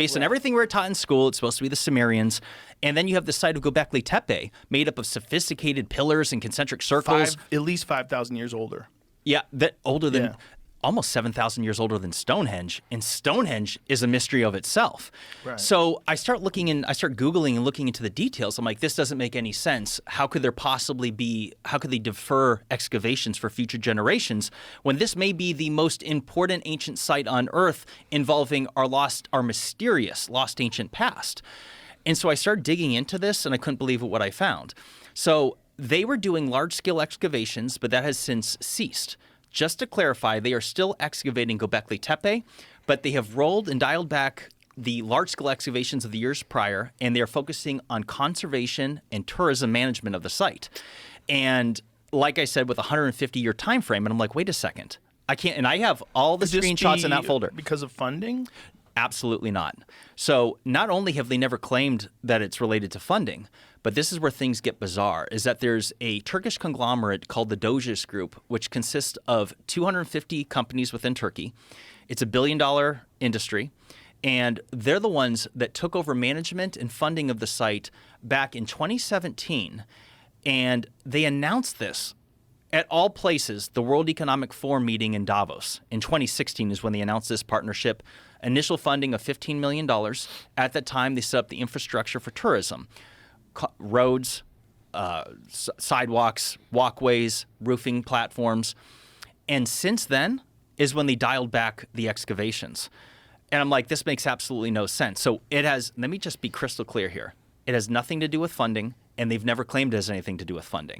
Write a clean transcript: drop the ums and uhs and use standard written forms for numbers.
Based on everything we were taught in school, it's supposed to be the Sumerians. And then you have the site of Göbekli Tepe, made up of sophisticated pillars and concentric circles. At least 5,000 years older. Yeah, that older than Yeah. almost 7,000 years older than Stonehenge, and Stonehenge is a mystery of itself. Right. So I start Googling and looking into the details. I'm like, this doesn't make any sense. How could they defer excavations for future generations when this may be the most important ancient site on Earth involving our mysterious lost ancient past? And so I started digging into this, and I couldn't believe what I found. So they were doing large-scale excavations, but that has since ceased. Just to clarify, they are still excavating Göbekli Tepe, but they have rolled and dialed back the large-scale excavations of the years prior, and they are focusing on conservation and tourism management of the site. And like I said, with a 150-year time frame, and I'm like, wait a second. I can't, and I have all the Could this screenshots in that be folder. because of funding? Absolutely not. So not only have they never claimed that it's related to funding, but this is where things get bizarre, is that there's a Turkish conglomerate called the Doges Group, which consists of 250 companies within Turkey. It's a billion-dollar industry, and they're the ones that took over management and funding of the site back in 2017, and they announced this at all places, the World Economic Forum meeting in Davos. In 2016 is when they announced this partnership. Initial funding of $15 million. At that time, they set up the infrastructure for tourism. Roads, sidewalks, walkways, roofing platforms. And since then is when they dialed back the excavations. And I'm like, this makes absolutely no sense. So let me just be crystal clear here. It has nothing to do with funding, and they've never claimed it has anything to do with funding.